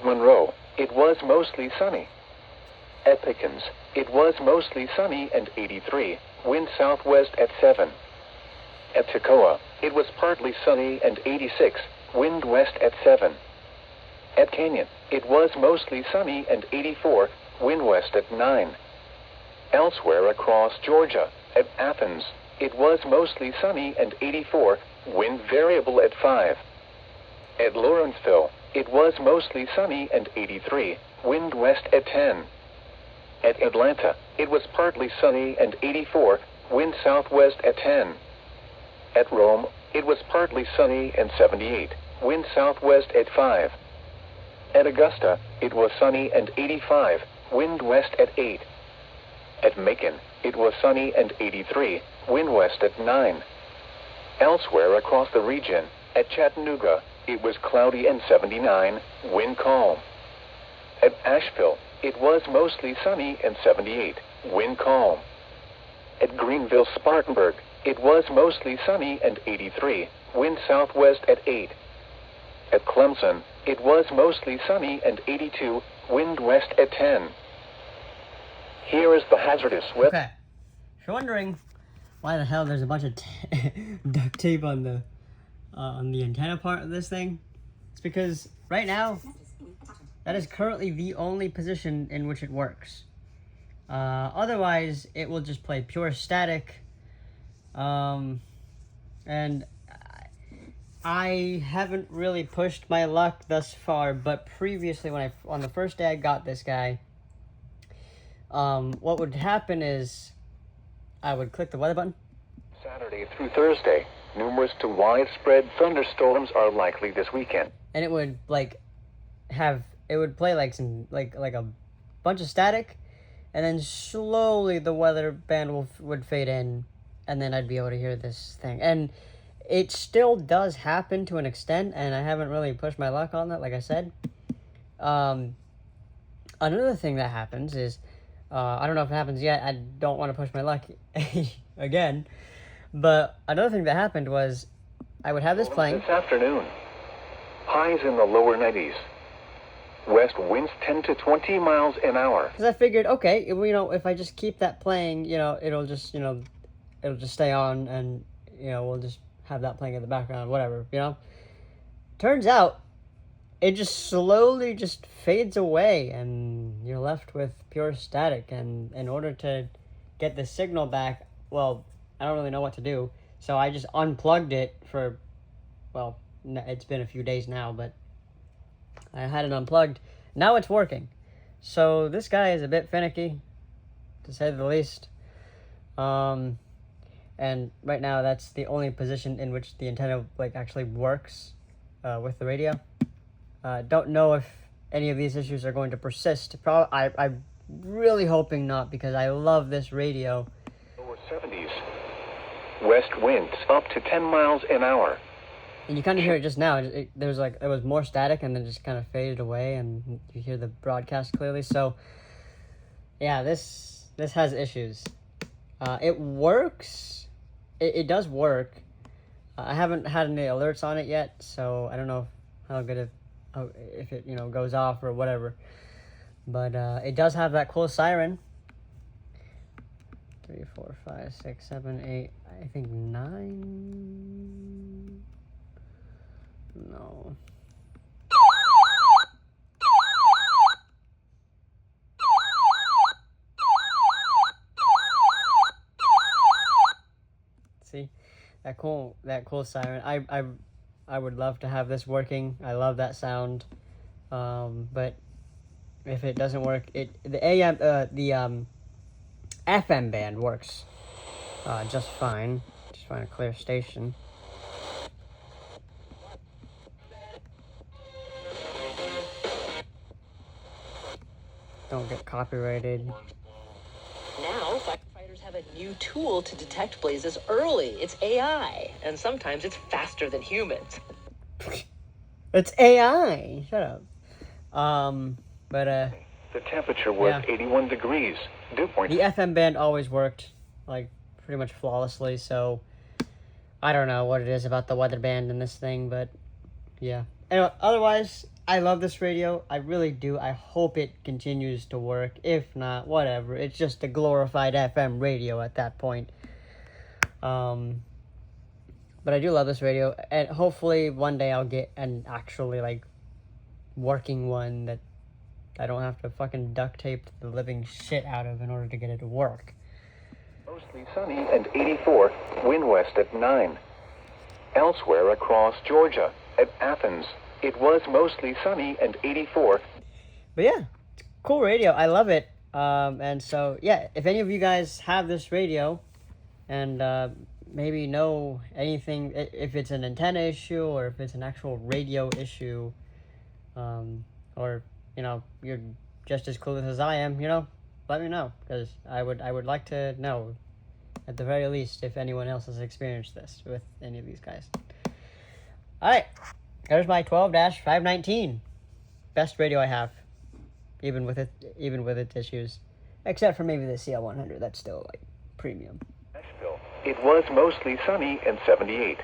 Monroe, it was mostly sunny. At Pickens, it was mostly sunny and 83, wind southwest at 7. At Toccoa, it was partly sunny and 86, wind west at 7. At Canyon, it was mostly sunny and 84, wind west at 9. Elsewhere across Georgia, at Athens, it was mostly sunny and 84, wind variable at 5. At Lawrenceville, it was mostly sunny and 83, wind west at 10. At Atlanta, it was partly sunny and 84, wind southwest at 10. At Rome, it was partly sunny and 78, wind southwest at 5. At Augusta, it was sunny and 85, wind west at 8. At Macon, it was sunny and 83, wind west at 9. Elsewhere across the region, at Chattanooga, it was cloudy and 79, wind calm. At Asheville, it was mostly sunny and 78, wind calm. At Greenville-Spartanburg, it was mostly sunny and 83, wind southwest at 8. At Clemson, it was mostly sunny and 82, wind west at 10. Here is the hazardous weather. Okay, if you're wondering why the hell there's a bunch of duct tape on the antenna part of this thing, it's because right now that is currently the only position in which it works. Otherwise, it will just play pure static. And I haven't really pushed my luck thus far, but previously on the first day I got this guy, what would happen is I would click the weather button. Saturday through Thursday, numerous to widespread thunderstorms are likely this weekend. And it would it would play like some like a bunch of static, and then slowly the weather band would fade in, and then I'd be able to hear this thing. And it still does happen to an extent, and I haven't really pushed my luck on that, like I said. Another thing that happens is, I don't know if it happens yet, I don't want to push my luck again, but another thing that happened was I would have this playing. This afternoon, highs in the lower 90s. West winds 10 to 20 miles an hour. Because I figured, okay, if I just keep that playing, it'll just stay on, and, we'll just have that playing in the background, whatever, Turns out, it just slowly just fades away, and you're left with pure static. And in order to get the signal back, well, I don't really know what to do. So I just unplugged it for, well, it's been a few days now, but I had it unplugged. Now it's working. So this guy is a bit finicky, to say the least. And right now that's the only position in which the antenna actually works with the radio. Don't know if any of these issues are going to persist. I'm really hoping not, because I love this radio. Lower 70s. West winds up to 10 miles an hour. And you kind of hear it just now. There was more static, and then just kind of faded away, and you hear the broadcast clearly. So, yeah, this has issues. It works. It does work. I haven't had any alerts on it yet, so I don't know if it goes off or whatever. But it does have that cool siren. 3, 4, 5, 6, 7, 8. I think 9. No. See, that cool siren. I would love to have this working. I love that sound. But if it doesn't work, the FM band works just fine. Just find a clear station. Don't get copyrighted. Now, firefighters have a new tool to detect blazes early. It's AI, and sometimes it's faster than humans. It's AI. Shut up. The temperature was 81 degrees. Dew point. The FM band always worked pretty much flawlessly. So I don't know what it is about the weather band in this thing, but yeah. Anyway, otherwise, I love this radio. I really do. I hope it continues to work. If not, whatever. It's just a glorified FM radio at that point. But I do love this radio, and hopefully one day I'll get an actually like working one that I don't have to fucking duct tape the living shit out of in order to get it to work. Mostly sunny and 84, wind west at 9. Elsewhere across Georgia, at Athens, it was mostly sunny and 84. But yeah, cool radio. I love it. And so, yeah, if any of you guys have this radio and maybe know anything, if it's an antenna issue or if it's an actual radio issue, or, you know, you're just as clueless as I am, you know, let me know, because I would like to know, at the very least, if anyone else has experienced this with any of these guys. Alright, there's my 12-519. Best radio I have, even with its issues, except for maybe the CL100. That's still like premium. Nashville, it was mostly sunny and 78.